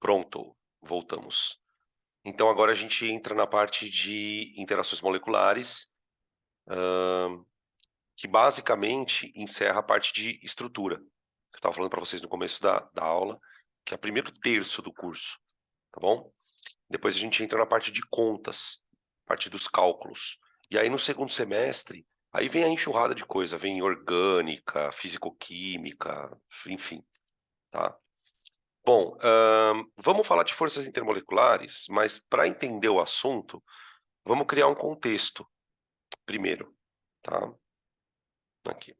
Pronto, voltamos. Então, agora a gente entra na parte de interações moleculares, que basicamente encerra a parte de estrutura. Eu estava falando para vocês no começo da aula, que é o primeiro terço do curso, tá bom? Depois a gente entra na parte de contas, parte dos cálculos. E aí no segundo semestre, aí vem a enxurrada de coisa, vem orgânica, fisicoquímica, enfim, tá? Bom, vamos falar de forças intermoleculares, mas para entender o assunto, vamos criar um contexto primeiro, tá? Aqui.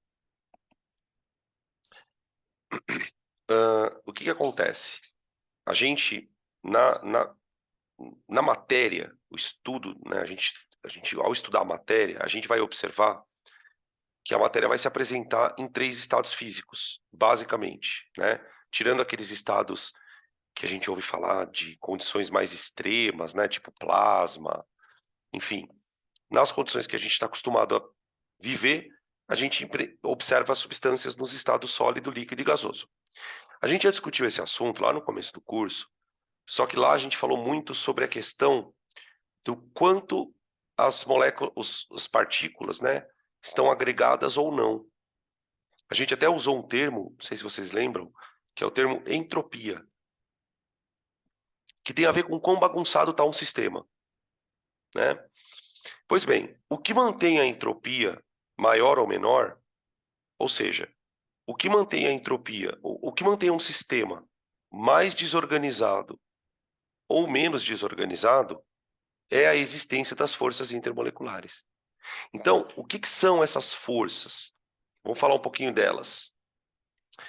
O que acontece? A gente, na matéria, o estudo, né, ao estudar a matéria, a gente vai observar que a matéria vai se apresentar em 3 estados físicos, basicamente, né? Tirando aqueles estados que a gente ouve falar de condições mais extremas, né, tipo plasma, enfim. Nas condições que a gente está acostumado a viver, a gente observa as substâncias nos estados sólido, líquido e gasoso. A gente já discutiu esse assunto lá no começo do curso, só que lá a gente falou muito sobre a questão do quanto as moléculas, as partículas, né, estão agregadas ou não. A gente até usou um termo, não sei se vocês lembram, que é o termo entropia, que tem a ver com quão bagunçado está um sistema, né? Pois bem, o que mantém a entropia maior ou menor, ou seja, o que mantém a entropia, o que mantém um sistema mais desorganizado ou menos desorganizado, é a existência das forças intermoleculares. Então, o que são essas forças? Vamos falar um pouquinho delas.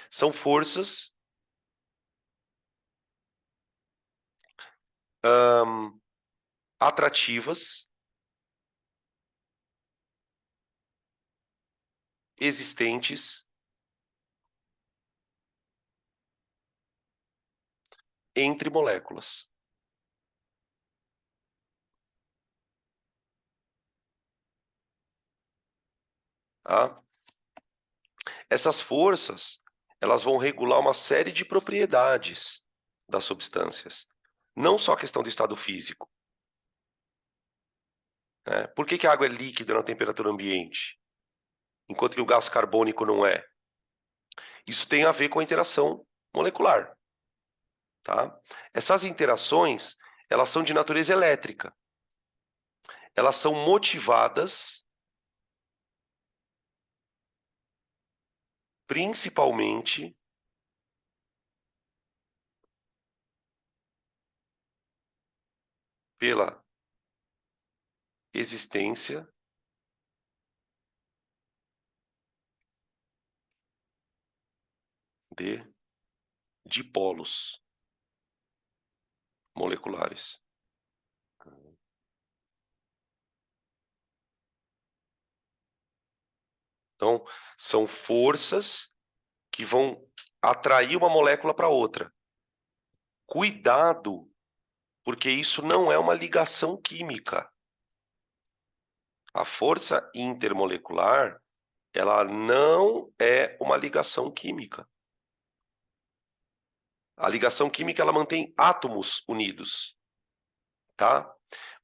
São forças atrativas, existentes entre moléculas. Tá? Essas forças, elas vão regular uma série de propriedades das substâncias, não só a questão do estado físico. Né? Por que a água é líquida na temperatura ambiente, enquanto que o gás carbônico não é? Isso tem a ver com a interação molecular. Tá? Essas interações, elas são de natureza elétrica. Elas são motivadas principalmente pela existência de dipolos moleculares. Então, são forças que vão atrair uma molécula para outra. Cuidado, porque isso não é uma ligação química. A força intermolecular, ela não é uma ligação química. A ligação química, ela mantém átomos unidos, tá?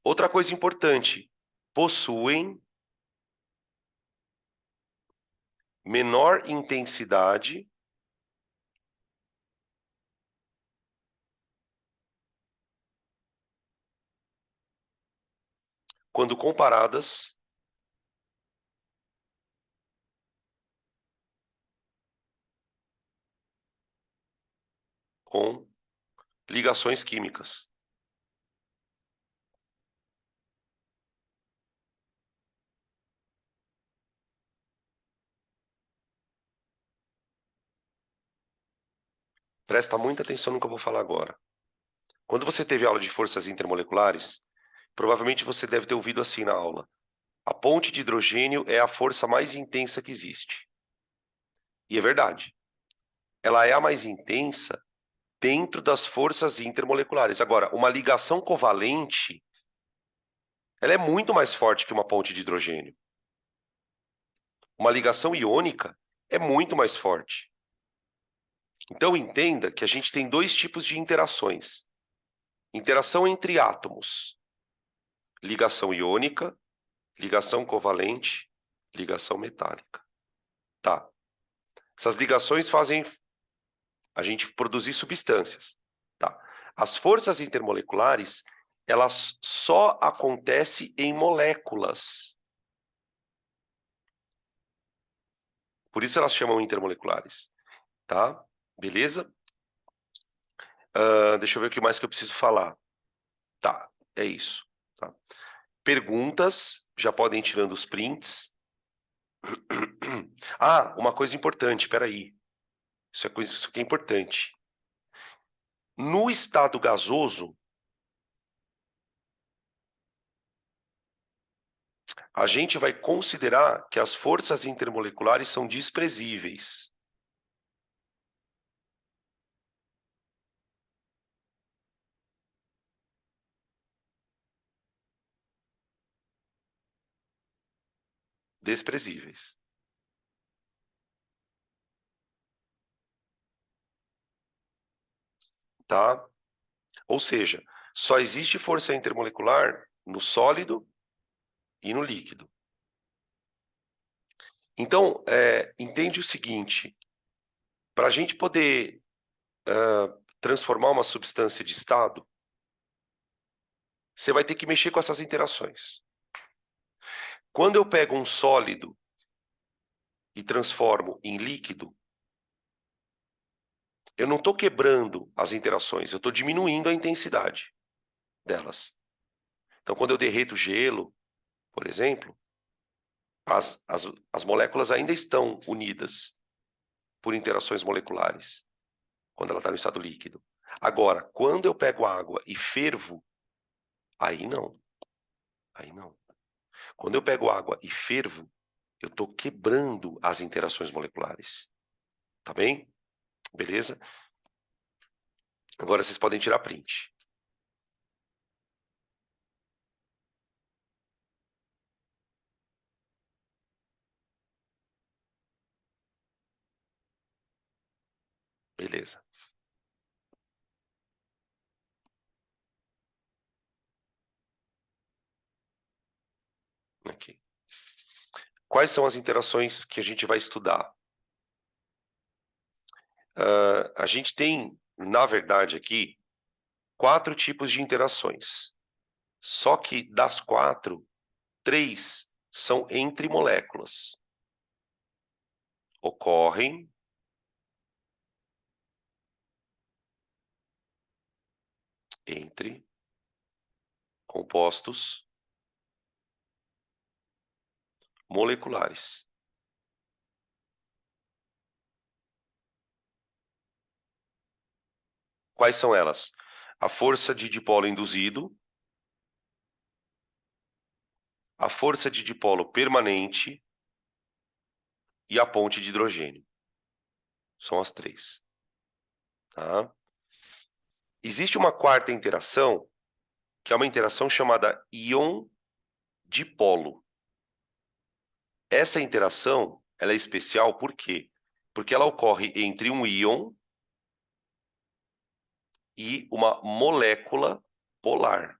Outra coisa importante, possuem menor intensidade quando comparadas com ligações químicas. Presta muita atenção no que eu vou falar agora. Quando você teve aula de forças intermoleculares, provavelmente você deve ter ouvido assim na aula: a ponte de hidrogênio é a força mais intensa que existe. E é verdade. Ela é a mais intensa dentro das forças intermoleculares. Agora, uma ligação covalente, ela é muito mais forte que uma ponte de hidrogênio. Uma ligação iônica é muito mais forte. Então, entenda que a gente tem dois tipos de interações. Interação entre átomos. Ligação iônica, ligação covalente, ligação metálica. Tá. Essas ligações fazem a gente produzir substâncias. Tá? As forças intermoleculares, elas só acontecem em moléculas. Por isso elas chamam intermoleculares. Tá? Beleza? Deixa eu ver o que mais que eu preciso falar. Tá, é isso. Tá? Perguntas, já podem ir tirando os prints. Ah, uma coisa importante, peraí. Isso aqui é importante. No estado gasoso, a gente vai considerar que as forças intermoleculares são desprezíveis. Desprezíveis. Tá? Ou seja, só existe força intermolecular no sólido e no líquido. Então, entende o seguinte: para a gente poder transformar uma substância de estado, você vai ter que mexer com essas interações. Quando eu pego um sólido e transformo em líquido, eu não estou quebrando as interações, eu estou diminuindo a intensidade delas. Então, quando eu derreto gelo, por exemplo, as moléculas ainda estão unidas por interações moleculares, quando ela está no estado líquido. Agora, quando eu pego água e fervo, aí não. Aí não. Quando eu pego água e fervo, eu estou quebrando as interações moleculares. Tá bem? Beleza? Agora vocês podem tirar print. Beleza. Aqui. Quais são as interações que a gente vai estudar? A gente tem, na verdade, aqui, 4 tipos de interações. Só que das 4, 3 são entre moléculas. Ocorrem entre compostos moleculares. Quais são elas? A força de dipolo induzido, a força de dipolo permanente e a ponte de hidrogênio. São as 3. Tá? Existe uma quarta interação, que é uma interação chamada íon-dipolo. Essa interação ela é especial por quê? Porque ela ocorre entre um íon e uma molécula polar.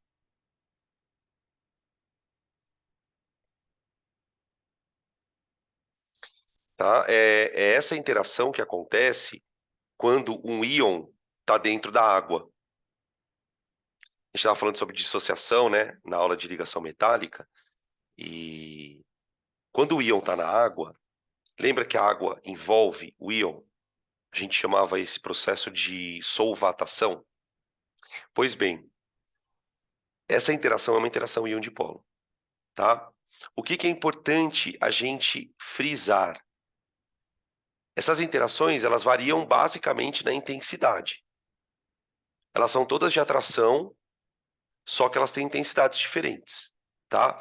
Tá? É essa interação que acontece quando um íon está dentro da água. A gente estava falando sobre dissociação, né, na aula de ligação metálica, e quando o íon está na água, lembra que a água envolve o íon? A gente chamava esse processo de solvatação. Pois bem, essa interação é uma interação íon-dipolo, tá? O que que é importante a gente frisar? Essas interações, elas variam basicamente na intensidade. Elas são todas de atração, só que elas têm intensidades diferentes, tá?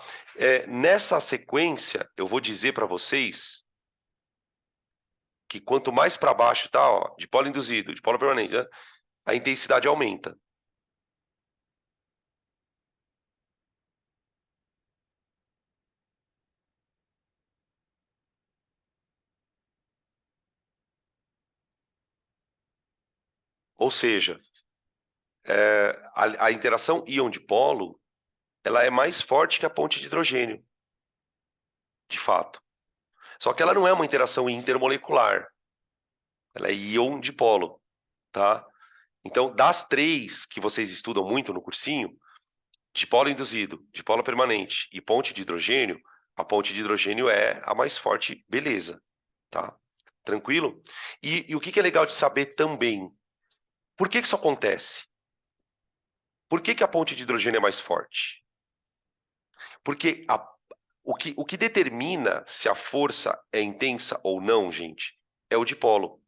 Nessa sequência, eu vou dizer para vocês que quanto mais para baixo tá, ó, dipolo induzido, dipolo permanente, né, a intensidade aumenta. Ou seja, a interação íon-dipolo, ela é mais forte que a ponte de hidrogênio, de fato. Só que ela não é uma interação intermolecular, ela é íon-dipolo, tá? Então, das três que vocês estudam muito no cursinho, dipolo induzido, dipolo permanente e ponte de hidrogênio, a ponte de hidrogênio é a mais forte, beleza, tá? Tranquilo? E o que é legal de saber também? Por que isso acontece? Por que a ponte de hidrogênio é mais forte? Porque o que determina se a força é intensa ou não, gente, é o dipolo.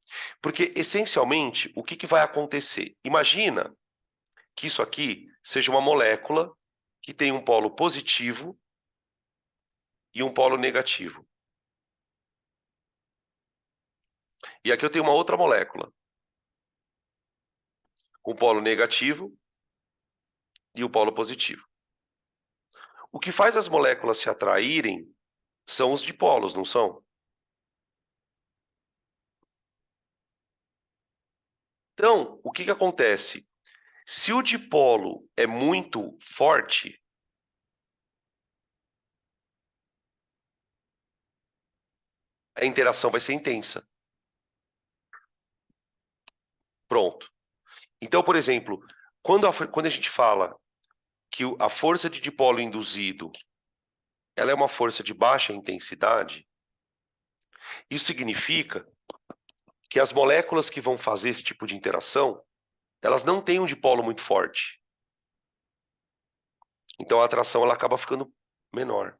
Porque, essencialmente, o que vai acontecer? Imagina que isso aqui seja uma molécula que tem um polo positivo e um polo negativo. E aqui eu tenho uma outra molécula com polo negativo e o polo positivo. O que faz as moléculas se atraírem são os dipolos, não são? Então, o que acontece? Se o dipolo é muito forte, a interação vai ser intensa. Pronto. Então, por exemplo, quando a gente fala que a força de dipolo induzido ela é uma força de baixa intensidade, isso significa que as moléculas que vão fazer esse tipo de interação, elas não têm um dipolo muito forte. Então a atração ela acaba ficando menor.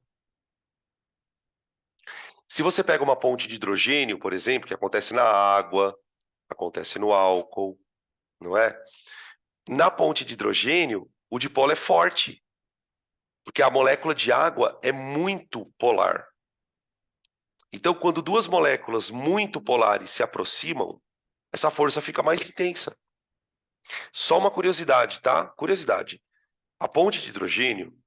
Se você pega uma ponte de hidrogênio, por exemplo, que acontece na água, acontece no álcool, não é? Na ponte de hidrogênio, o dipolo é forte, porque a molécula de água é muito polar. Então, quando duas moléculas muito polares se aproximam, essa força fica mais intensa. Só uma curiosidade, tá? Curiosidade. A ponte de hidrogênio,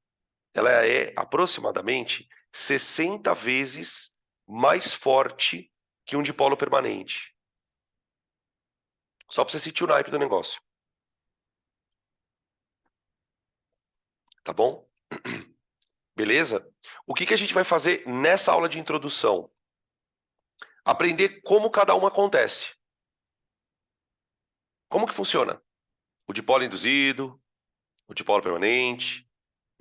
ela é aproximadamente 60 vezes mais forte que um dipolo permanente. Só para você sentir o naipe do negócio. Tá bom? Beleza? O que a gente vai fazer nessa aula de introdução? Aprender como cada uma acontece. Como que funciona? O dipolo induzido, o dipolo permanente,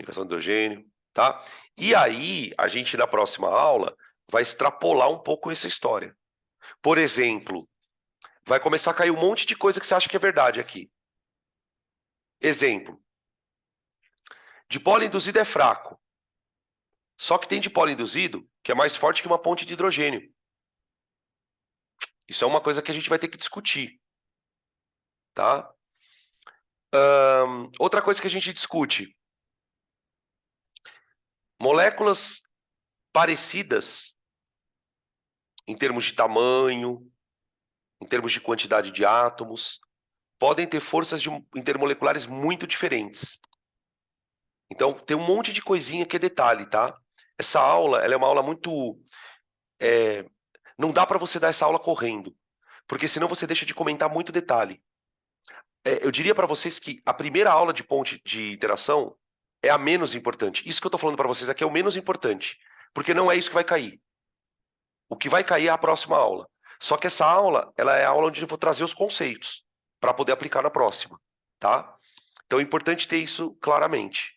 ligação de hidrogênio, tá? E aí, a gente na próxima aula vai extrapolar um pouco essa história. Por exemplo, vai começar a cair um monte de coisa que você acha que é verdade aqui. Exemplo, dipolo induzido é fraco. Só que tem dipolo induzido que é mais forte que uma ponte de hidrogênio. Isso é uma coisa que a gente vai ter que discutir, tá? Outra coisa que a gente discute, moléculas parecidas em termos de tamanho, em termos de quantidade de átomos, podem ter forças intermoleculares muito diferentes. Então, tem um monte de coisinha que é detalhe, tá? Essa aula, ela é uma aula muito... não dá para você dar essa aula correndo, porque senão você deixa de comentar muito detalhe. Eu diria para vocês que a primeira aula de ponte de interação é a menos importante. Isso que eu estou falando para vocês aqui é o menos importante, porque não é isso que vai cair. O que vai cair é a próxima aula. Só que essa aula, ela é a aula onde eu vou trazer os conceitos para poder aplicar na próxima, tá? Então é importante ter isso claramente.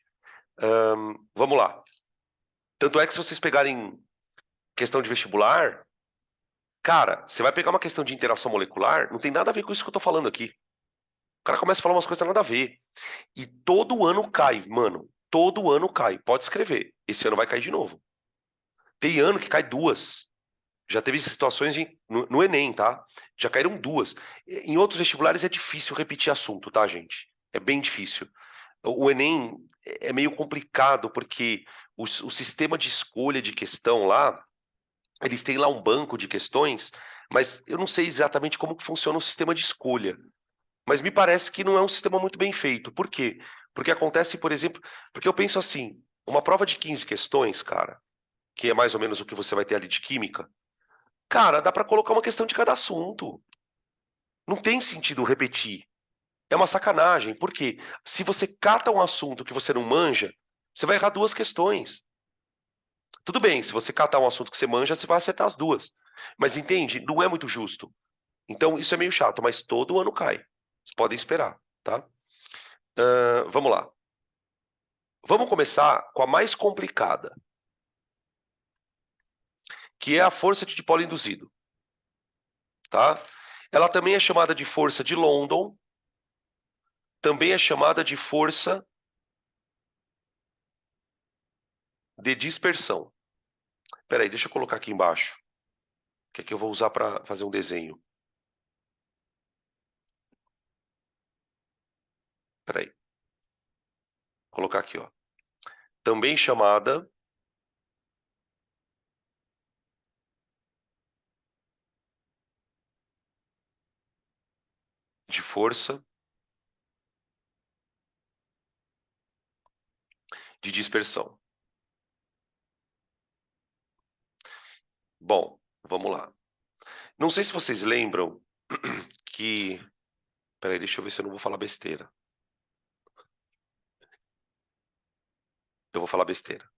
Vamos lá. Tanto é que se vocês pegarem questão de vestibular, cara, você vai pegar uma questão de interação molecular, não tem nada a ver com isso que eu tô falando aqui. O cara começa a falar umas coisas nada a ver. E todo ano cai, mano. Todo ano cai. Pode escrever. Esse ano vai cair de novo. Tem ano que cai duas. Já teve situações no Enem, tá? Já caíram duas. Em outros vestibulares é difícil repetir assunto, tá, gente? É bem difícil. O Enem é meio complicado porque o sistema de escolha de questão lá, eles têm lá um banco de questões, mas eu não sei exatamente como que funciona o sistema de escolha. Mas me parece que não é um sistema muito bem feito. Por quê? Porque acontece, por exemplo, porque eu penso assim, uma prova de 15 questões, cara, que é mais ou menos o que você vai ter ali de química, cara, dá para colocar uma questão de cada assunto. Não tem sentido repetir. É uma sacanagem, porque se você cata um assunto que você não manja, você vai errar duas questões. Tudo bem, se você catar um assunto que você manja, você vai acertar as duas. Mas entende? Não é muito justo. Então, isso é meio chato, mas todo ano cai. Vocês podem esperar, tá? Vamos lá. Vamos começar com a mais complicada, que é a força de dipolo induzido, tá? Ela também é chamada de força de London, também é chamada de força de dispersão. Espera aí, deixa eu colocar aqui embaixo, que aqui eu vou usar para fazer um desenho. Espera aí, vou colocar aqui, ó. Também chamada de força de dispersão. Bom, vamos lá. Não sei se vocês lembram que... Peraí, deixa eu ver se eu não vou falar besteira. Eu vou falar besteira.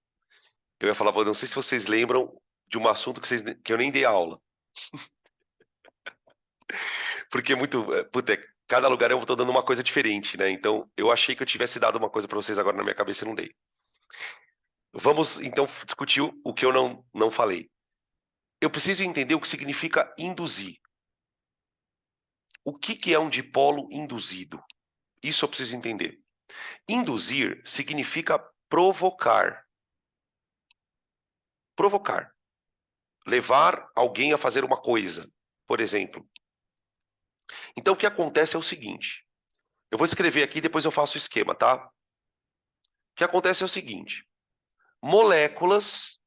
Eu ia falar, não sei se vocês lembram de um assunto que eu nem dei aula. Porque é muito... Puta, cada lugar eu tô dando uma coisa diferente, né? Então, eu achei que eu tivesse dado uma coisa para vocês agora na minha cabeça e não dei. Vamos, então, discutir o que eu não falei. Eu preciso entender o que significa induzir. O que é um dipolo induzido? Isso eu preciso entender. Induzir significa provocar. Provocar. Levar alguém a fazer uma coisa, por exemplo. Então, o que acontece é o seguinte. Eu vou escrever aqui, depois eu faço o esquema, tá? O que acontece é o seguinte. Moléculas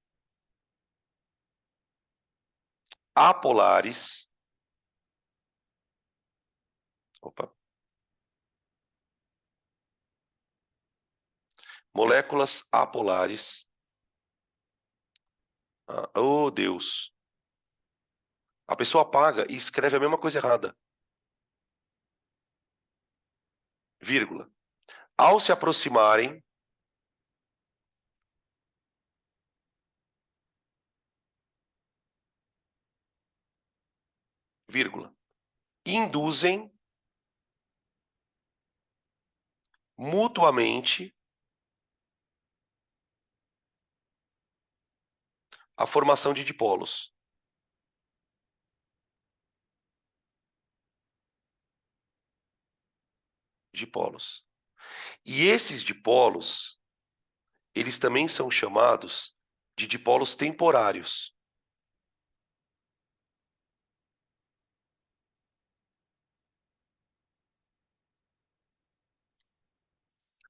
apolares... Opa. Moléculas apolares... oh, Deus. A pessoa apaga e escreve a mesma coisa errada. Vírgula. Ao se aproximarem vírgula, induzem mutuamente a formação de dipolos. Dipolos. E esses dipolos, eles também são chamados de dipolos temporários.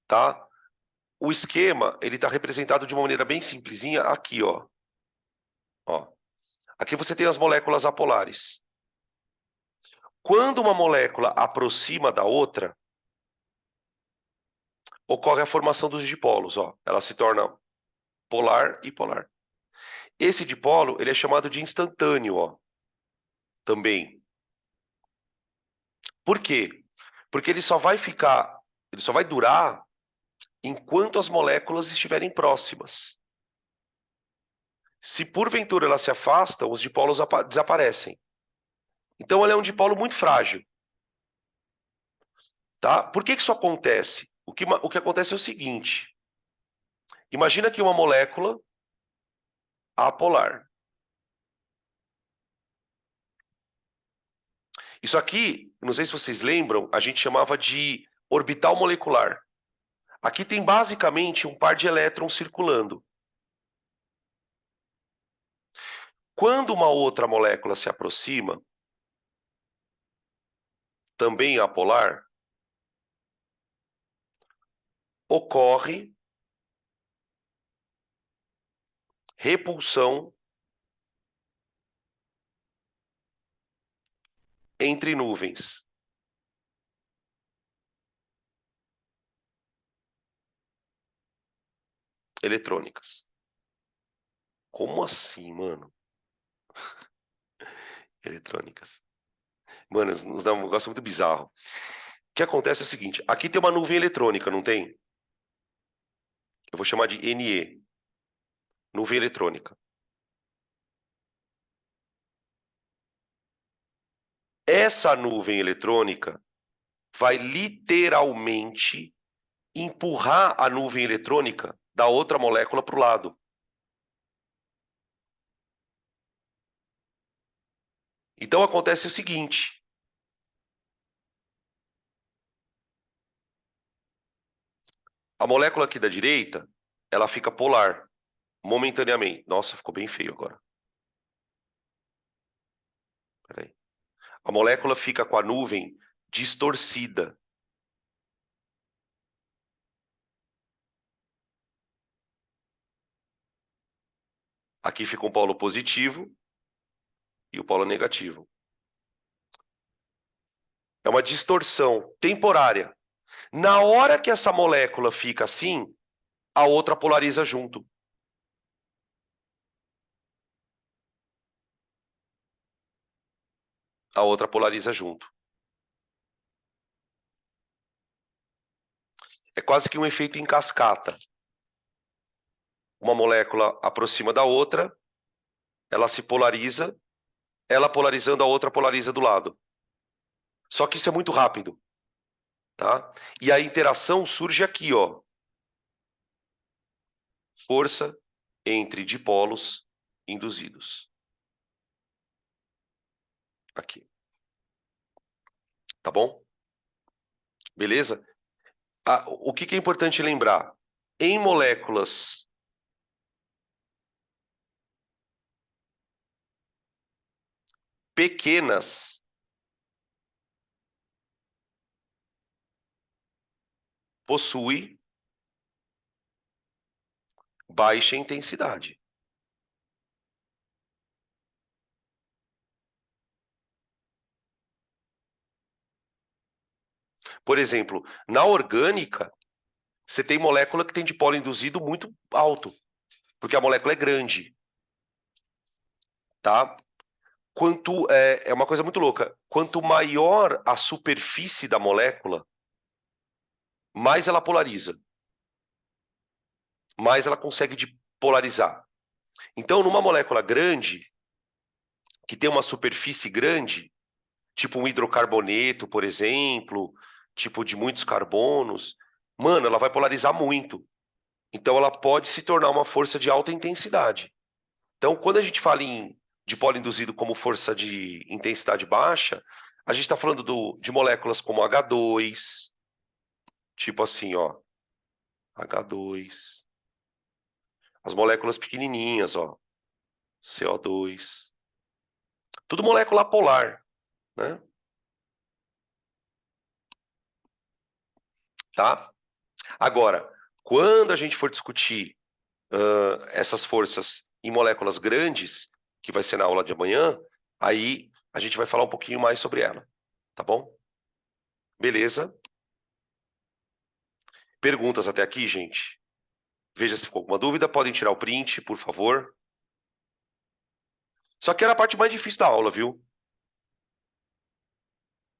Tá? O esquema, ele está representado de uma maneira bem simplesinha aqui, ó. Ó. Aqui você tem as moléculas apolares. Quando uma molécula aproxima da outra, ocorre a formação dos dipolos, ó. Ela se torna polar e polar. Esse dipolo, ele é chamado de instantâneo, ó. Também. Por quê? Porque ele só vai durar enquanto as moléculas estiverem próximas. Se porventura elas se afastam, os dipolos desaparecem. Então, ele é um dipolo muito frágil. Tá? Por que isso acontece? O que acontece é o seguinte. Imagina que uma molécula apolar. Isso aqui, não sei se vocês lembram, a gente chamava de orbital molecular. Aqui tem basicamente um par de elétrons circulando. Quando uma outra molécula se aproxima, também apolar, ocorre repulsão entre nuvens eletrônicas. Como assim, mano? Eletrônicas. Mano, nos dá um negócio muito bizarro. que acontece é o seguinte, aqui tem uma nuvem eletrônica, não tem? Eu vou chamar de NE, nuvem eletrônica. Essa nuvem eletrônica vai literalmente empurrar a nuvem eletrônica da outra molécula para o lado. Então acontece o seguinte, a molécula aqui da direita, ela fica polar, momentaneamente. Nossa, ficou bem feio agora. Peraí. A molécula fica com a nuvem distorcida. Aqui fica um polo positivo e o polo negativo. É uma distorção temporária. Na hora que essa molécula fica assim, a outra polariza junto. A outra polariza junto. É quase que um efeito em cascata. Uma molécula aproxima da outra, ela se polariza, ela polarizando, a outra polariza do lado. Só que isso é muito rápido, tá? E a interação surge aqui, ó. Força entre dipolos induzidos. Aqui. Tá bom? Beleza? O que é importante lembrar? Em moléculas pequenas, possui baixa intensidade. Por exemplo, na orgânica, você tem molécula que tem dipolo induzido muito alto, porque a molécula é grande, tá? É uma coisa muito louca. Quanto maior a superfície da molécula, mais ela polariza, mais ela consegue polarizar. Então, numa molécula grande, que tem uma superfície grande, tipo um hidrocarboneto, por exemplo, tipo de muitos carbonos, mano, ela vai polarizar muito. Então, ela pode se tornar uma força de alta intensidade. Então, quando a gente fala em dipolo induzido como força de intensidade baixa, a gente está falando de moléculas como H2, tipo assim, ó, H2, as moléculas pequenininhas, ó, CO2, tudo molécula polar, né? Tá? Agora, quando a gente for discutir essas forças em moléculas grandes, que vai ser na aula de amanhã, aí a gente vai falar um pouquinho mais sobre ela, tá bom? Beleza? Perguntas até aqui, gente? Veja se ficou alguma dúvida, podem tirar o print, por favor. Só que era a parte mais difícil da aula, viu?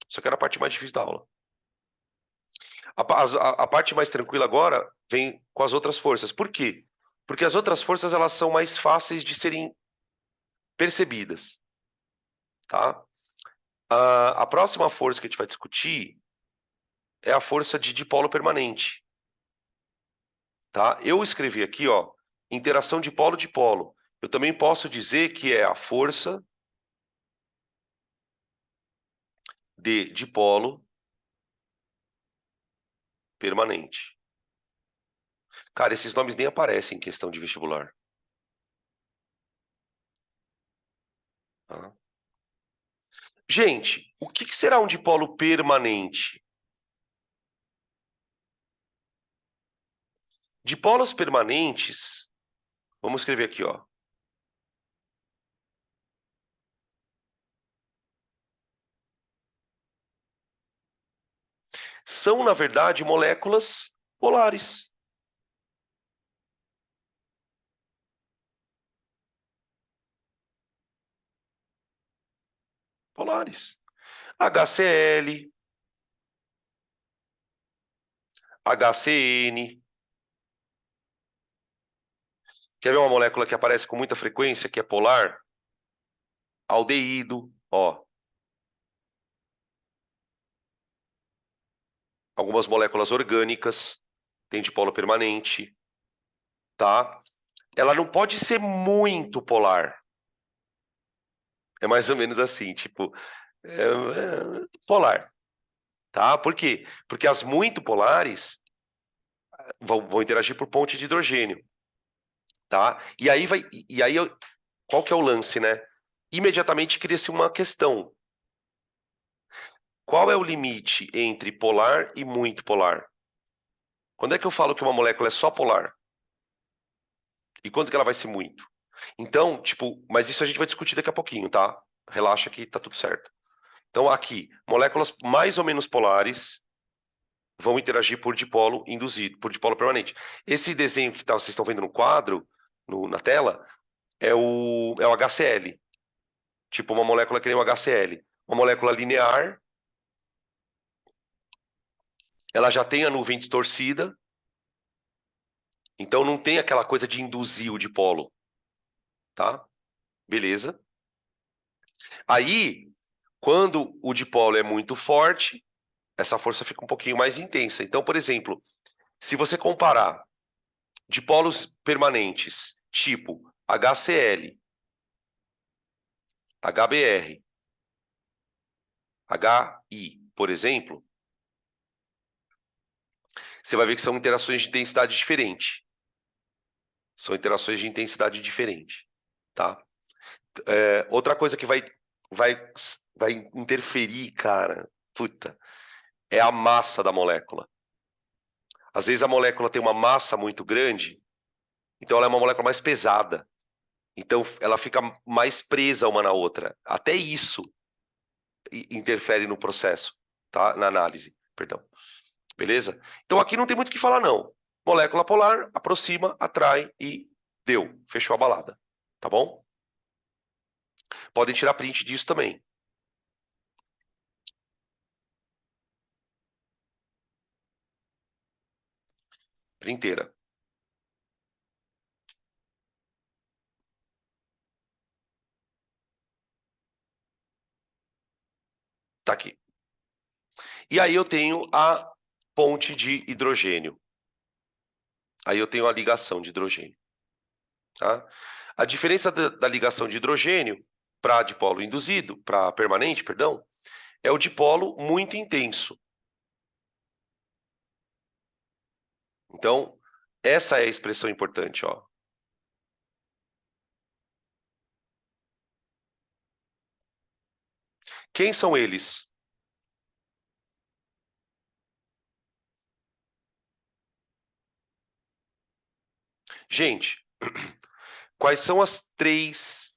Só que era a parte mais difícil da aula. A parte mais tranquila agora vem com as outras forças. Por quê? Porque as outras forças elas são mais fáceis de serem percebidas, tá? A próxima força que a gente vai discutir é a força de dipolo permanente, tá? Eu escrevi aqui, ó, interação dipolo-dipolo. Eu também posso dizer que é a força de dipolo permanente. Cara, esses nomes nem aparecem em questão de vestibular. Tá? Gente, o que será um dipolo permanente? Dipolos permanentes, vamos escrever aqui, ó. São, na verdade, moléculas polares. Polares. HCl, HCN. Quer ver uma molécula que aparece com muita frequência, que é polar? Aldeído, ó. Algumas moléculas orgânicas têm dipolo permanente, tá? Ela não pode ser muito polar. É mais ou menos assim, tipo, polar, tá? Por quê? Porque as muito polares vão interagir por ponte de hidrogênio, tá? Qual que é o lance, né? Imediatamente cria-se uma questão. Qual é o limite entre polar e muito polar? Quando é que eu falo que uma molécula é só polar? E quando que ela vai ser muito? Então, tipo, mas isso a gente vai discutir daqui a pouquinho, tá? Relaxa que tá tudo certo. Então, aqui, moléculas mais ou menos polares vão interagir por dipolo induzido, por dipolo permanente. Esse desenho que vocês estão vendo no quadro, na tela, é o HCl. Tipo, uma molécula que nem o HCl. Uma molécula linear, ela já tem a nuvem distorcida, então não tem aquela coisa de induzir o dipolo, tá? Beleza. Aí, quando o dipolo é muito forte, essa força fica um pouquinho mais intensa. Então, por exemplo, se você comparar dipolos permanentes, tipo HCl, HBr, HI, por exemplo, você vai ver que são interações de intensidade diferente. São interações de intensidade diferente, tá? Outra coisa que vai, vai interferir, cara, puta, é a massa da molécula. Às vezes a molécula tem uma massa muito grande, então ela é uma molécula mais pesada. Então ela fica mais presa uma na outra. Até isso interfere no processo, tá? Na análise, perdão. Beleza? Então aqui não tem muito o que falar, não. Molécula polar, aproxima, atrai e deu. Fechou a balada. Tá bom? Podem tirar print disso também. Printeira. Tá aqui. E aí eu tenho a ponte de hidrogênio. Aí eu tenho a ligação de hidrogênio. Tá? A diferença da ligação de hidrogênio para dipolo induzido, para permanente, perdão, é o dipolo muito intenso. Então, essa é a expressão importante, ó. Quem são eles? Gente, quais são as três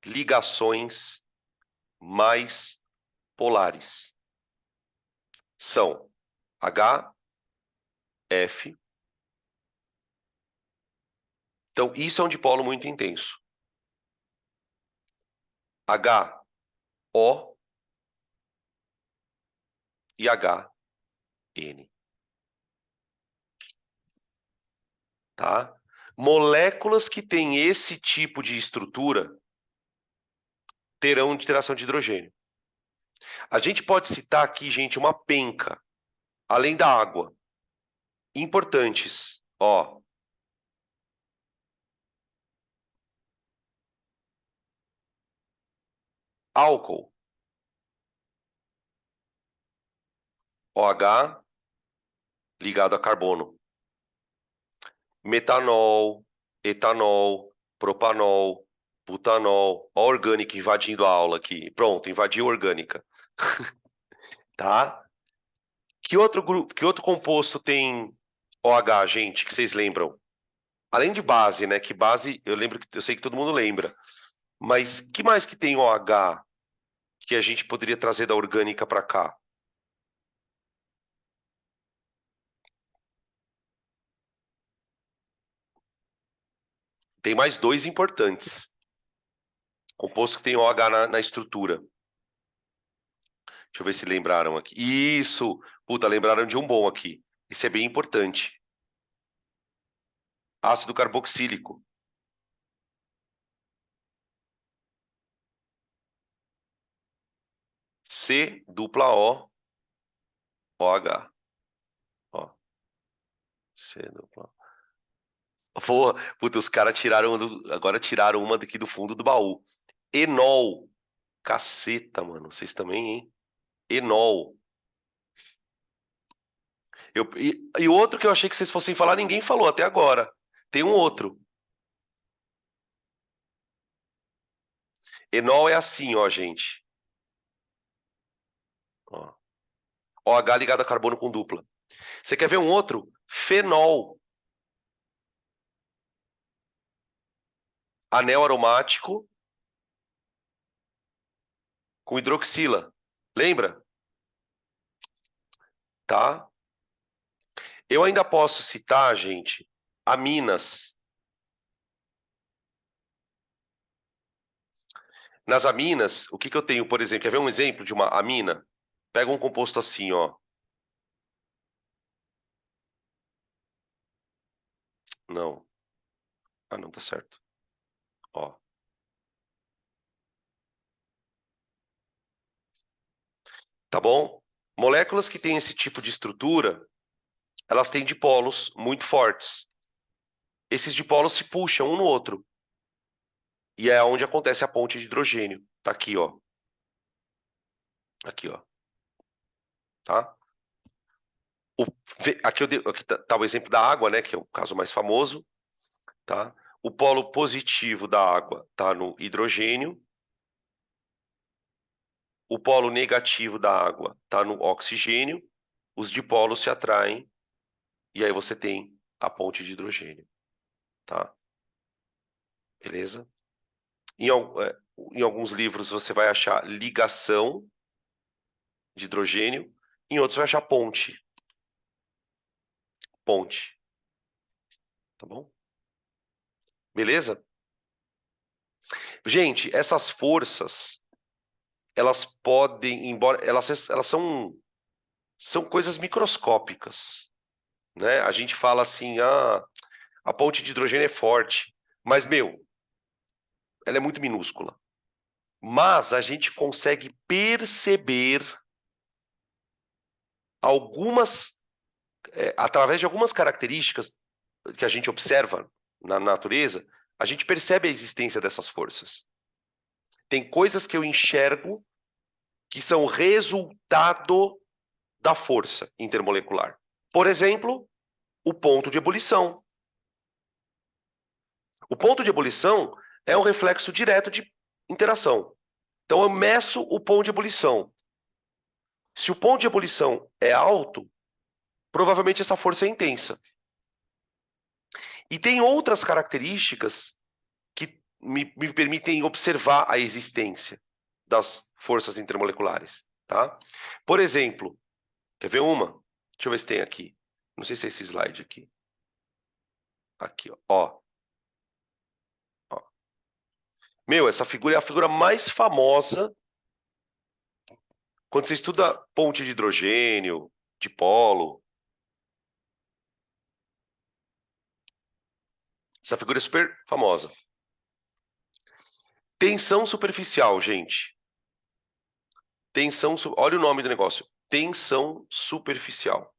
ligações mais polares? São H, F. Então, isso é um dipolo muito intenso. H, O e H, N. Tá? Moléculas que têm esse tipo de estrutura terão interação de hidrogênio. A gente pode citar aqui, gente, uma penca, além da água. Importantes, ó. Álcool, OH ligado a carbono. Metanol, etanol, propanol, butanol. Ó, orgânica invadindo a aula aqui. Pronto, invadiu orgânica. Tá? Que outro composto tem OH, gente, que vocês lembram? Além de base, né? Que base, eu sei que todo mundo lembra. Mas que mais que tem OH que a gente poderia trazer da orgânica para cá? Tem mais dois importantes. Composto que tem OH na estrutura. Deixa eu ver se lembraram aqui. Isso! Puta, lembraram de um bom aqui. Isso é bem importante. Ácido carboxílico. C-O-O-H. Ó, C-O. Porra, puta, os caras tiraram agora tiraram uma daqui do fundo do baú. Enol. Caceta, mano. Vocês também, hein? Enol. E outro que eu achei que vocês fossem falar, ninguém falou até agora. Tem um outro. Enol é assim, ó, gente. Ó. OH ligado a carbono com dupla. Você quer ver um outro? Fenol. Anel aromático com hidroxila. Lembra? Tá? Eu ainda posso citar, gente, aminas. Nas aminas, o que que eu tenho, por exemplo? Quer ver um exemplo de uma amina? Pega um composto assim, ó. Não. Ah, não, tá certo. Ó. Tá bom? Moléculas que têm esse tipo de estrutura, elas têm dipolos muito fortes. Esses dipolos se puxam um no outro. E é onde acontece a ponte de hidrogênio. Tá aqui, ó. Aqui, ó. Tá? O, aqui tá o exemplo da água, né? Que é o caso mais famoso. Tá? O polo positivo da água tá no hidrogênio. O polo negativo da água tá no oxigênio. Os dipolos se atraem. E aí você tem a ponte de hidrogênio. Tá? Beleza? Em alguns livros você vai achar ligação de hidrogênio, em outros vai achar ponte. Ponte. Tá bom? Beleza? Gente, essas forças, elas podem, embora elas são coisas microscópicas, né? A gente fala assim, a ponte de hidrogênio é forte, mas meu, ela é muito minúscula. Mas a gente consegue perceber algumas, através de algumas características que a gente observa na natureza, a gente percebe a existência dessas forças. Tem coisas que eu enxergo que são resultado da força intermolecular. Por exemplo, o ponto de ebulição. O ponto de ebulição é um reflexo direto de interação. Então eu meço o ponto de ebulição. Se o ponto de ebulição é alto, provavelmente essa força é intensa. E tem outras características que me permitem observar a existência das forças intermoleculares, tá? Por exemplo, quer ver uma? Deixa eu ver se tem aqui. Não sei se é esse slide aqui. Aqui, ó. Ó. Meu, essa figura é a figura mais famosa quando você estuda ponte de hidrogênio, dipolo. Essa figura é super famosa. Tensão superficial, gente. Olha o nome do negócio. Tensão superficial,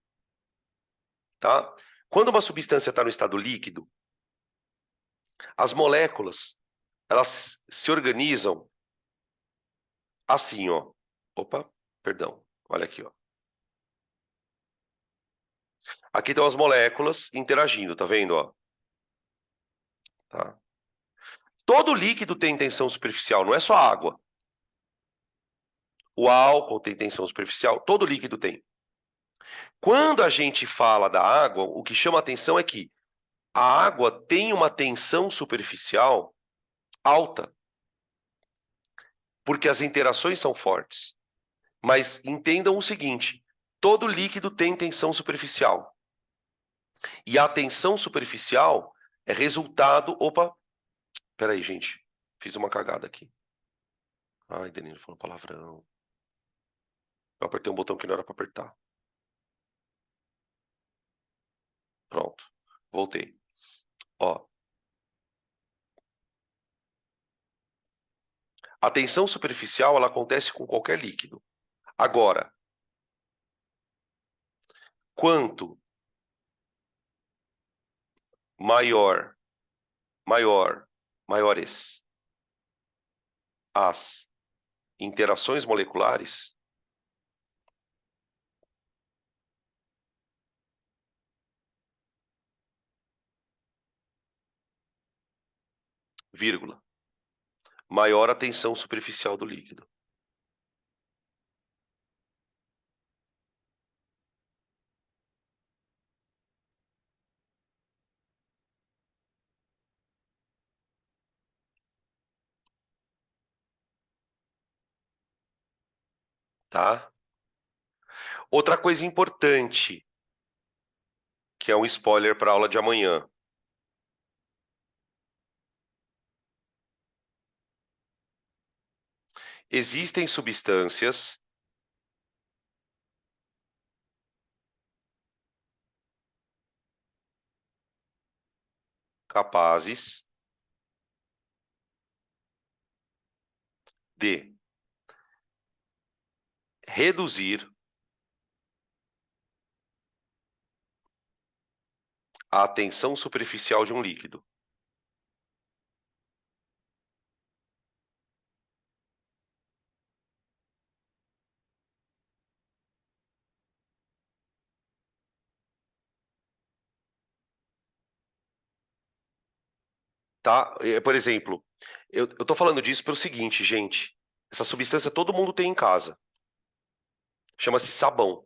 tá? Quando uma substância está no estado líquido, as moléculas, elas se organizam assim, ó. Opa, perdão. Olha aqui, ó. Aqui estão as moléculas interagindo, tá vendo, ó? Tá? Todo líquido tem tensão superficial, não é só água. O álcool tem tensão superficial, todo líquido tem. Quando a gente fala da água, o que chama a atenção é que a água tem uma tensão superficial alta, porque as interações são fortes. Mas entendam o seguinte: todo líquido tem tensão superficial. E a tensão superficial é resultado. Opa, peraí, gente. Fiz uma cagada aqui. Ai, Danilo falou palavrão. Eu apertei um botão que não era para apertar. Voltei. Ó. A tensão superficial, ela acontece com qualquer líquido. Agora, quanto maiores as interações moleculares, vírgula, maior a tensão superficial do líquido. Tá? Outra coisa importante, que é um spoiler para a aula de amanhã. Existem substâncias capazes de reduzir a tensão superficial de um líquido. Tá? Por exemplo, eu tô falando disso pelo seguinte, gente. Essa substância todo mundo tem em casa. Chama-se sabão.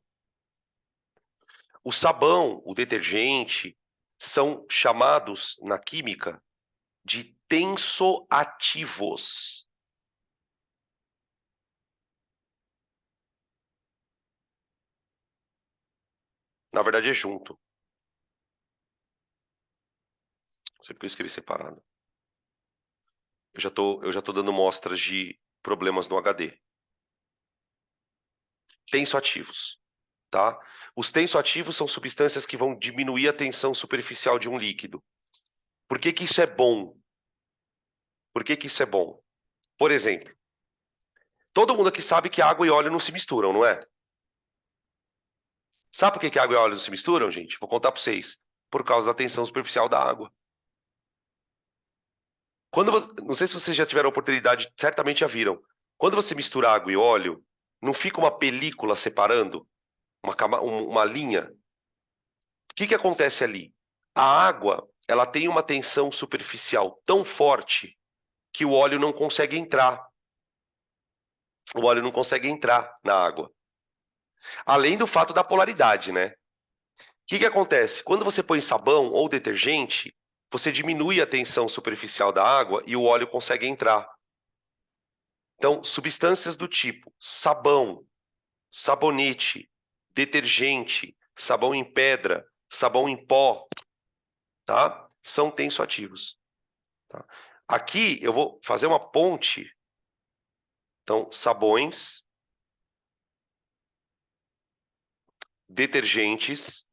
O sabão, o detergente, são chamados na química de tensoativos. Na verdade é junto. Não sei porque eu escrevi separado. Eu já tô dando mostras de problemas no HD. Tensoativos, tá? Os tensoativos são substâncias que vão diminuir a tensão superficial de um líquido. Por que que isso é bom? Por que que isso é bom? Por exemplo, todo mundo aqui sabe que água e óleo não se misturam, não é? Sabe por que que água e óleo não se misturam, gente? Vou contar para vocês. Por causa da tensão superficial da água. Não sei se vocês já tiveram a oportunidade, certamente já viram. Quando você mistura água e óleo, não fica uma película separando, uma linha? O que que acontece ali? A água, ela tem uma tensão superficial tão forte que o óleo não consegue entrar. O óleo não consegue entrar na água. Além do fato da polaridade, né? O que que acontece? Quando você põe sabão ou detergente, você diminui a tensão superficial da água e o óleo consegue entrar. Então, substâncias do tipo sabão, sabonete, detergente, sabão em pedra, sabão em pó, tá? São tensoativos. Tá? Aqui eu vou fazer uma ponte. Então, sabões, detergentes,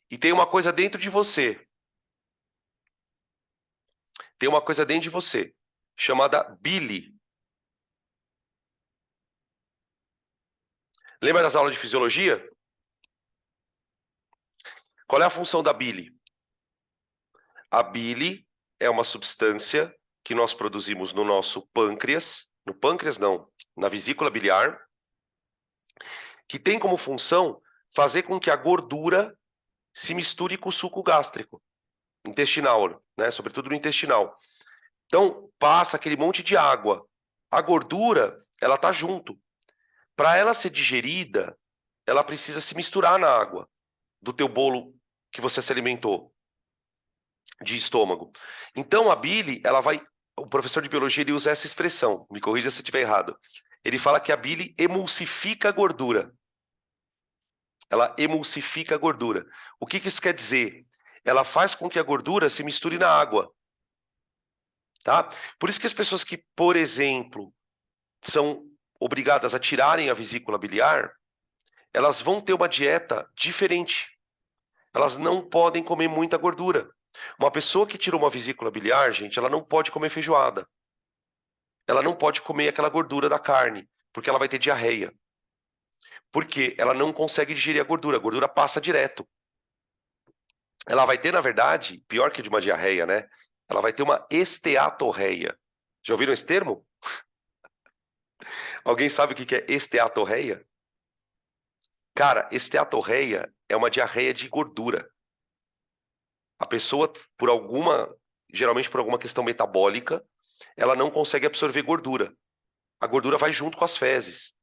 e tem uma coisa dentro de você. Tem uma coisa dentro de você chamada bile. Lembra das aulas de fisiologia? Qual é a função da bile? A bile é uma substância que nós produzimos no nosso pâncreas, no pâncreas não, na vesícula biliar, que tem como função fazer com que a gordura se misture com o suco gástrico, intestinal, né? Sobretudo no intestinal. Então, passa aquele monte de água. A gordura, ela tá junto. Para ela ser digerida, ela precisa se misturar na água do teu bolo que você se alimentou de estômago. Então, a bile, ela vai. O professor de biologia ele usa essa expressão. Me corrija se eu estiver errado. Ele fala que a bile emulsifica a gordura. Ela emulsifica a gordura. O que que isso quer dizer? Ela faz com que a gordura se misture na água. Tá? Por isso que as pessoas que, por exemplo, são obrigadas a tirarem a vesícula biliar, elas vão ter uma dieta diferente. Elas não podem comer muita gordura. Uma pessoa que tirou uma vesícula biliar, gente, ela não pode comer feijoada. Ela não pode comer aquela gordura da carne, porque ela vai ter diarreia. Porque ela não consegue digerir a gordura passa direto. Ela vai ter, na verdade, pior que de uma diarreia, né? Ela vai ter uma esteatorreia. Já ouviram esse termo? Alguém sabe o que é esteatorreia? Cara, esteatorreia é uma diarreia de gordura. A pessoa, geralmente por alguma questão metabólica, ela não consegue absorver gordura. A gordura vai junto com as fezes.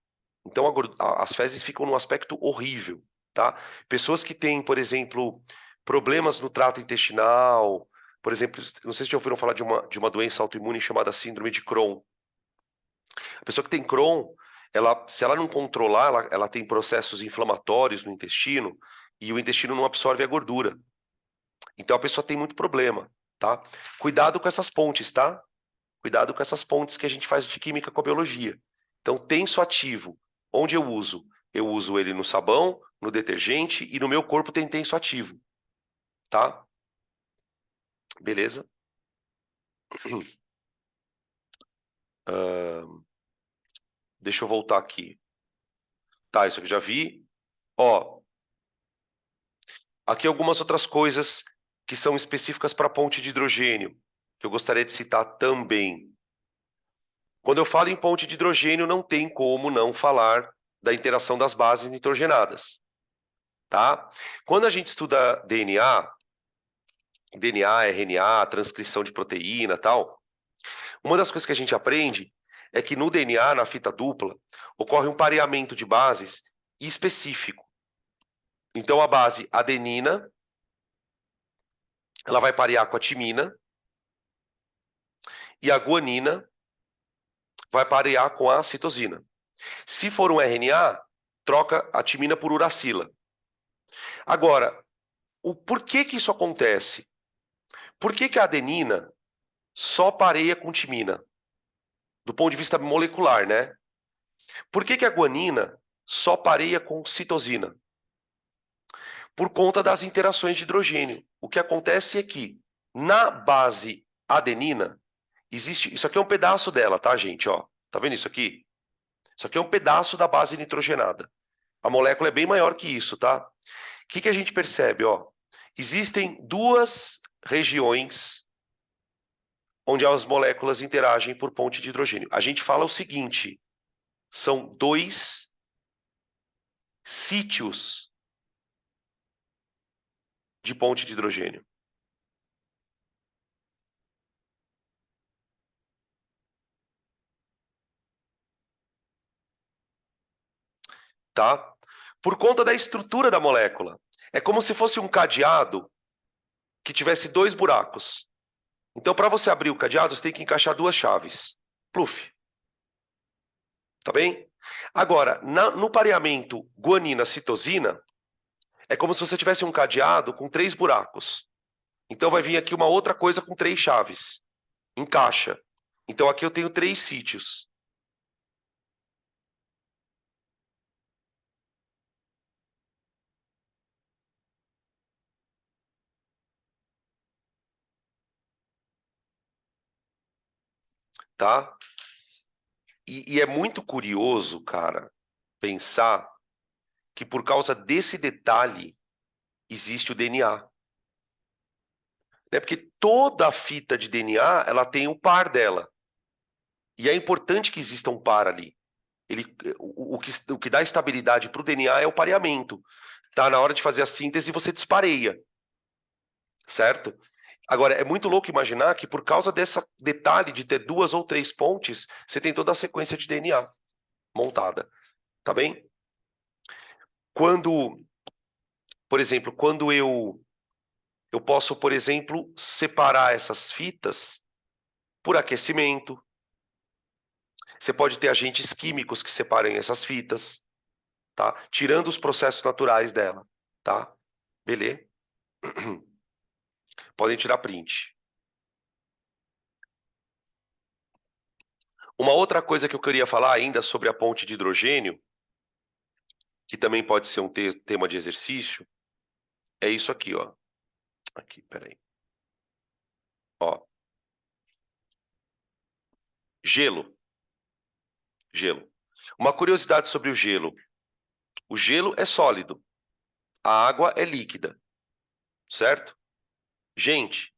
Então as fezes ficam num aspecto horrível, tá? Pessoas que têm, por exemplo, problemas no trato intestinal, por exemplo, não sei se já ouviram falar de uma doença autoimune chamada síndrome de Crohn. A pessoa que tem Crohn, se ela não controlar, ela tem processos inflamatórios no intestino e o intestino não absorve a gordura. Então a pessoa tem muito problema, tá? Cuidado com essas pontes, tá? Cuidado com essas pontes que a gente faz de química com a biologia. Então, tenso ativo. Onde eu uso? Eu uso ele no sabão, no detergente e no meu corpo tem tenso ativo, tá? Beleza? Deixa eu voltar aqui. Tá, isso aqui eu já vi. Ó, aqui algumas outras coisas que são específicas para a ponte de hidrogênio, que eu gostaria de citar também. Quando eu falo em ponte de hidrogênio, não tem como não falar da interação das bases nitrogenadas, tá? Quando a gente estuda DNA, RNA, transcrição de proteína, tal, uma das coisas que a gente aprende é que no DNA, na fita dupla, ocorre um pareamento de bases específico. Então a base adenina, ela vai parear com a timina e a guanina vai parear com a citosina. Se for um RNA, troca a timina por uracila. Agora, o porquê que isso acontece? Por que a adenina só pareia com timina? Do ponto de vista molecular, né? Por que a guanina só pareia com citosina? Por conta das interações de hidrogênio. O que acontece é que na base adenina existe. Isso aqui é um pedaço dela, tá, gente? Ó, tá vendo isso aqui? Isso aqui é um pedaço da base nitrogenada. A molécula é bem maior que isso, tá? O que a gente percebe? Ó, existem duas regiões onde as moléculas interagem por ponte de hidrogênio. A gente fala o seguinte: são dois sítios de ponte de hidrogênio. Tá? Por conta da estrutura da molécula. É como se fosse um cadeado que tivesse dois buracos. Então, para você abrir o cadeado, você tem que encaixar duas chaves. Pluf. Tá bem? Agora, no pareamento guanina-citosina, é como se você tivesse um cadeado com três buracos. Então, vai vir aqui uma outra coisa com três chaves. Encaixa. Então, aqui eu tenho três sítios. Tá? E é muito curioso, cara, pensar que por causa desse detalhe existe o DNA. Né? Porque toda a fita de DNA ela tem o par dela. E é importante que exista um par ali. Ele, o que dá estabilidade para o DNA é o pareamento. Tá? Na hora de fazer a síntese, você despareia. Certo? Agora, é muito louco imaginar que por causa desse detalhe de ter duas ou três pontes, você tem toda a sequência de DNA montada. Tá bem? Quando, por exemplo, quando eu posso, por exemplo, separar essas fitas por aquecimento. Você pode ter agentes químicos que separem essas fitas, tá? Tirando os processos naturais dela, tá? Beleza? Podem tirar print. Uma outra coisa que eu queria falar ainda sobre a ponte de hidrogênio, que também pode ser um tema de exercício, é isso aqui, ó. Aqui, peraí. Ó. Gelo. Gelo. Uma curiosidade sobre o gelo. O gelo é sólido. A água é líquida. Certo? Gente,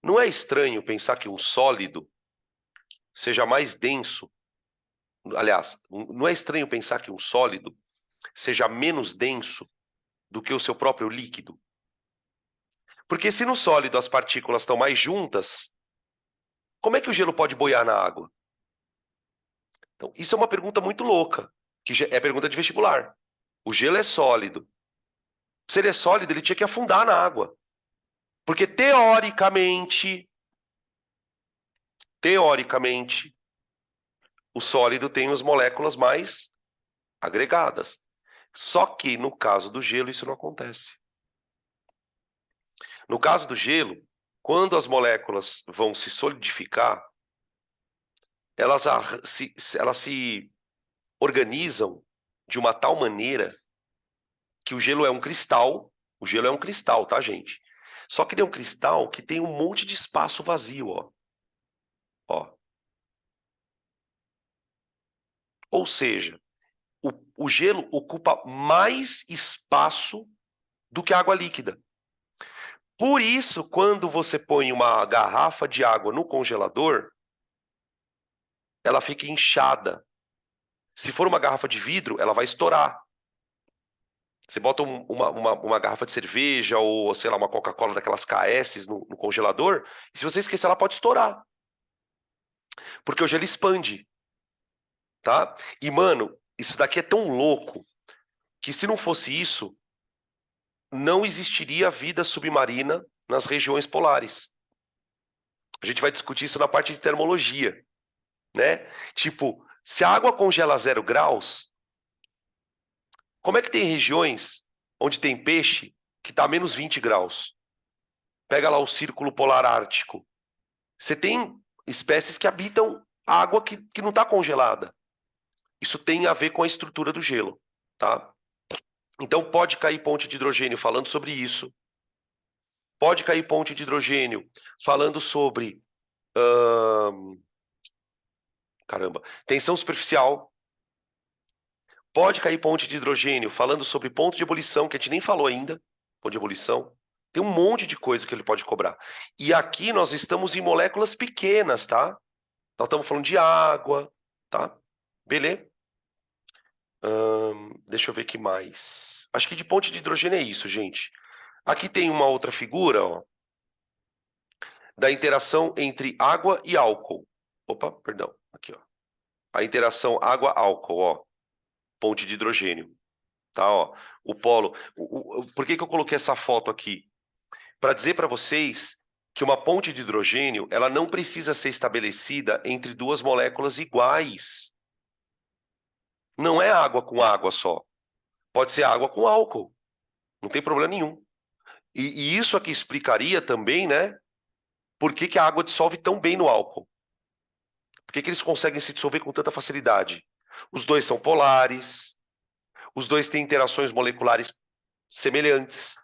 não é estranho pensar que um sólido seja mais denso? Aliás, não é estranho pensar que um sólido seja menos denso do que o seu próprio líquido? Porque se no sólido as partículas estão mais juntas, como é que o gelo pode boiar na água? Então, isso é uma pergunta muito louca, que é pergunta de vestibular. O gelo é sólido. Se ele é sólido, ele tinha que afundar na água. Porque teoricamente, o sólido tem as moléculas mais agregadas. Só que no caso do gelo isso não acontece. No caso do gelo, quando as moléculas vão se solidificar, elas se organizam de uma tal maneira que o gelo é um cristal. O gelo é um cristal, tá, gente? Só que ele é um cristal que tem um monte de espaço vazio, ó. Ó. Ou seja, o gelo ocupa mais espaço do que a água líquida. Por isso, quando você põe uma garrafa de água no congelador, ela fica inchada. Se for uma garrafa de vidro, ela vai estourar. Você bota uma garrafa de cerveja ou, sei lá, uma Coca-Cola daquelas KS no congelador, e se você esquecer, ela pode estourar. Porque o gelo expande, tá? E, mano, isso daqui é tão louco que se não fosse isso, não existiria vida submarina nas regiões polares. A gente vai discutir isso na parte de termologia, né? Tipo, se a água congela a 0 graus, como é que tem regiões onde tem peixe que está a menos 20 graus? Pega lá o Círculo Polar Ártico. Você tem espécies que habitam água que não está congelada. Isso tem a ver com a estrutura do gelo, tá? Então pode cair ponte de hidrogênio falando sobre isso. Pode cair ponte de hidrogênio falando sobre caramba, tensão superficial. Pode cair ponte de hidrogênio falando sobre ponto de ebulição, que a gente nem falou ainda. Ponto de ebulição. Tem um monte de coisa que ele pode cobrar. E aqui nós estamos em moléculas pequenas, tá? Nós estamos falando de água, tá? Beleza? Deixa eu ver aqui mais. Acho que de ponte de hidrogênio é isso, gente. Aqui tem uma outra figura, ó, da interação entre água e álcool. Opa, perdão. Aqui, ó. A interação água-álcool, ó. Ponte de hidrogênio. Tá, ó. O polo. Por que que eu coloquei essa foto aqui? Para dizer para vocês que uma ponte de hidrogênio, ela não precisa ser estabelecida entre duas moléculas iguais. Não é água com água só. Pode ser água com álcool. Não tem problema nenhum. E isso aqui explicaria também, né? Por que que a água dissolve tão bem no álcool? Por que que eles conseguem se dissolver com tanta facilidade? Os dois são polares, os dois têm interações moleculares semelhantes.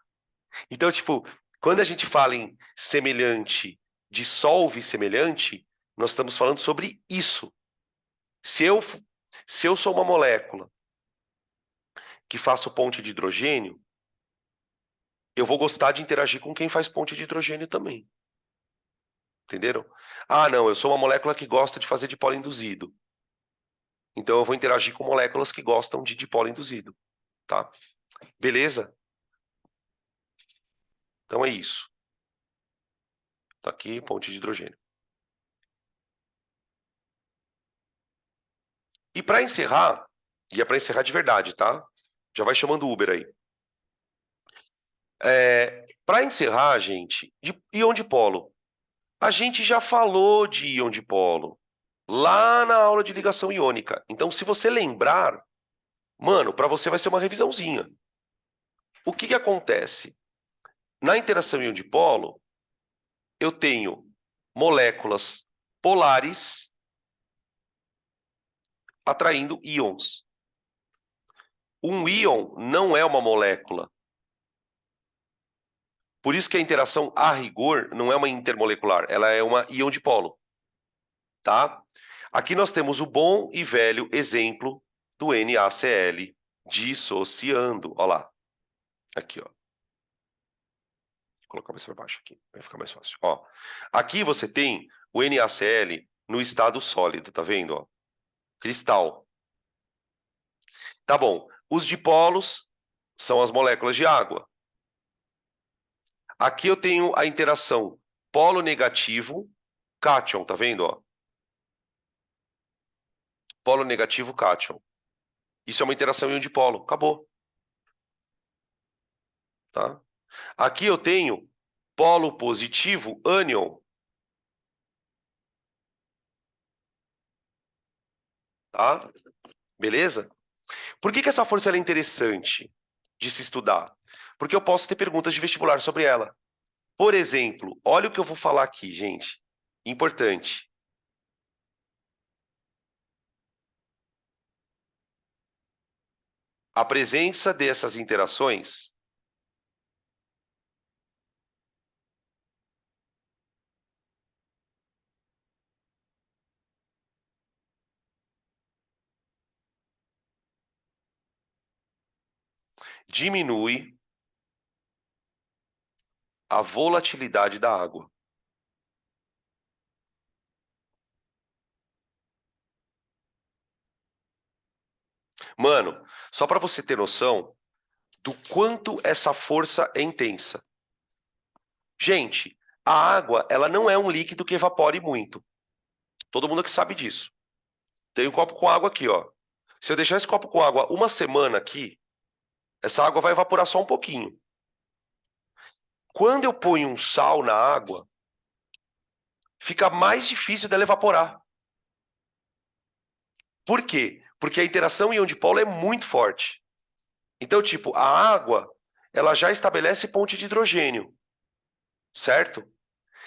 Então, tipo, quando a gente fala em semelhante, dissolve semelhante, nós estamos falando sobre isso. Se eu, se eu sou uma molécula que faço ponte de hidrogênio, eu vou gostar de interagir com quem faz ponte de hidrogênio também. Entenderam? Ah, não, eu sou uma molécula que gosta de fazer dipolo induzido. Então eu vou interagir com moléculas que gostam de dipolo induzido, tá? Beleza? Então é isso. Tá aqui, ponte de hidrogênio. E para encerrar, e é para encerrar de verdade, tá? Já vai chamando o Uber aí. Para encerrar, gente, íon dipolo. A gente já falou de íon dipolo lá na aula de ligação iônica. Então, se você lembrar, mano, para você vai ser uma revisãozinha. O que que acontece? Na interação íon dipolo, eu tenho moléculas polares atraindo íons. Um íon não é uma molécula. Por isso que a interação, a rigor, não é uma intermolecular, ela é uma íon dipolo, tá? Aqui nós temos o bom e velho exemplo do NaCl dissociando. Olha lá. Aqui, ó. Vou colocar mais para baixo aqui, vai ficar mais fácil. Ó, aqui você tem o NaCl no estado sólido, tá vendo? Ó? Cristal. Tá bom. Os dipolos são as moléculas de água. Aqui eu tenho a interação polo negativo, cátion, tá vendo? Ó? Polo negativo, cátion. Isso é uma interação íon dipolo. Acabou. Tá? Aqui eu tenho polo positivo, ânion. Tá? Beleza? Por que essa força ela é interessante de se estudar? Porque eu posso ter perguntas de vestibular sobre ela. Por exemplo, olha o que eu vou falar aqui, gente. Importante. A presença dessas interações diminui a volatilidade da água. Mano, só para você ter noção do quanto essa força é intensa. Gente, a água, ela não é um líquido que evapore muito. Todo mundo aqui sabe disso. Tem um copo com água aqui, ó. Se eu deixar esse copo com água uma semana aqui, essa água vai evaporar só um pouquinho. Quando eu ponho um sal na água, fica mais difícil dela evaporar. Por quê? Porque a interação íon-dipolo é muito forte. Então, tipo, a água, ela já estabelece ponte de hidrogênio, certo?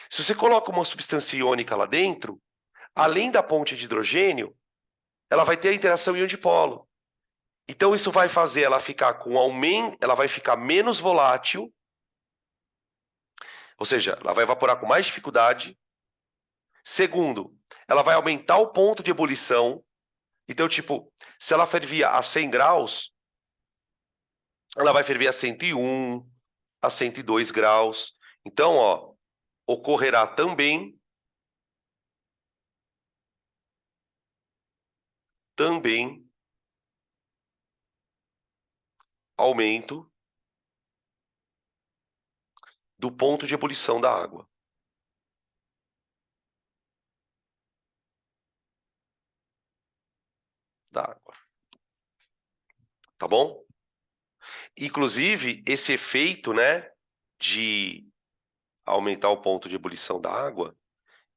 Se você coloca uma substância iônica lá dentro, além da ponte de hidrogênio, ela vai ter a interação íon-dipolo. Então, isso vai fazer ela ficar com aumento, ela vai ficar menos volátil, ou seja, ela vai evaporar com mais dificuldade. Segundo, ela vai aumentar o ponto de ebulição. Então, tipo, se ela fervia a 100 graus, ela vai ferver a 101, a 102 graus. Então, ó, ocorrerá também aumento do ponto de ebulição da água. Da água. Tá bom? Inclusive, esse efeito, né, de aumentar o ponto de ebulição da água,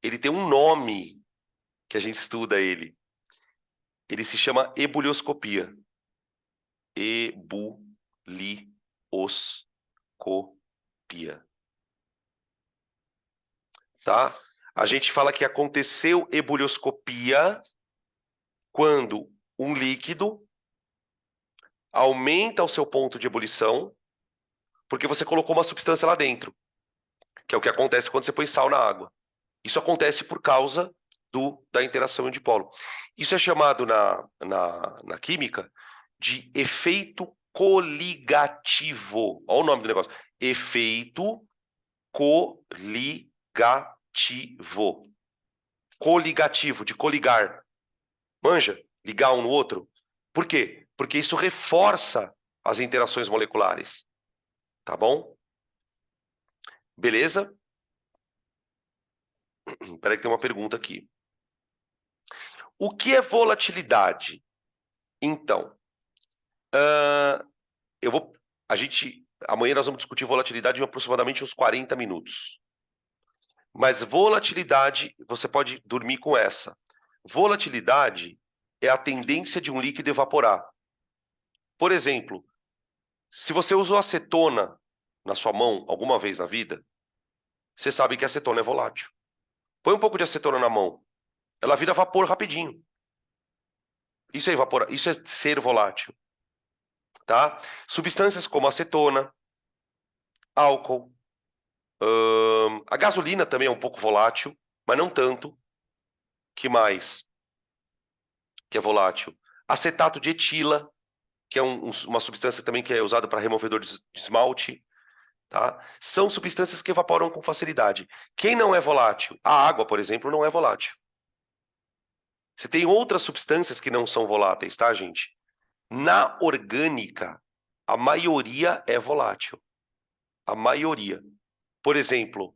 ele tem um nome que a gente estuda ele. Ele se chama ebulioscopia. Ebulioscopia. Tá? A gente fala que aconteceu ebulioscopia quando um líquido aumenta o seu ponto de ebulição porque você colocou uma substância lá dentro, que é o que acontece quando você põe sal na água. Isso acontece por causa da interação dipolo. Isso é chamado na química de efeito coligativo. Olha o nome do negócio. Efeito coligativo. Coligativo, de coligar. Manja? Ligar um no outro. Por quê? Porque isso reforça as interações moleculares. Tá bom? Beleza? Espera que tem uma pergunta aqui. O que é volatilidade? Então, eu vou. Amanhã nós vamos discutir volatilidade em aproximadamente uns 40 minutos. Mas volatilidade, você pode dormir com essa. Volatilidade é a tendência de um líquido evaporar. Por exemplo, se você usou acetona na sua mão alguma vez na vida, você sabe que a acetona é volátil. Põe um pouco de acetona na mão, ela vira vapor rapidinho. Isso é ser volátil. tá? Substâncias como acetona, álcool, a gasolina também é um pouco volátil, mas não tanto. Que mais que é volátil? Acetato de etila, que é uma substância também que é usada para removedor de esmalte, tá? São substâncias que evaporam com facilidade. Quem não é volátil? A água, por exemplo, não é volátil. Você tem outras substâncias que não são voláteis, tá, gente? Na orgânica, a maioria é volátil. A maioria. Por exemplo,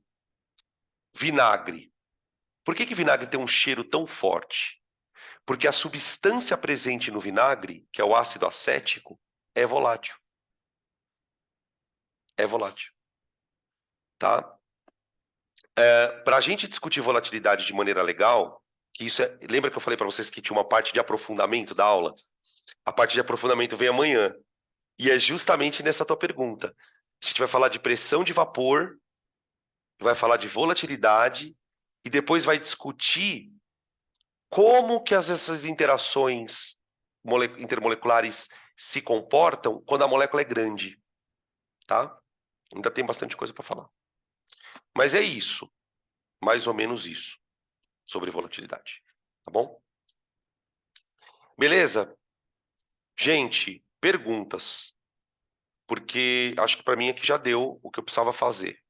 vinagre. Por que vinagre tem um cheiro tão forte? Porque a substância presente no vinagre, que é o ácido acético, é volátil. É volátil, tá? Para a gente discutir volatilidade de maneira legal, que isso é, lembra que eu falei para vocês que tinha uma parte de aprofundamento da aula? A parte de aprofundamento vem amanhã. E é justamente nessa tua pergunta. A gente vai falar de pressão de vapor, vai falar de volatilidade e depois vai discutir como que essas interações intermoleculares se comportam quando a molécula é grande, tá? Ainda tem bastante coisa para falar. Mas é isso, mais ou menos isso, sobre volatilidade, tá bom? Beleza? Gente, perguntas, porque acho que para mim aqui já deu o que eu precisava fazer.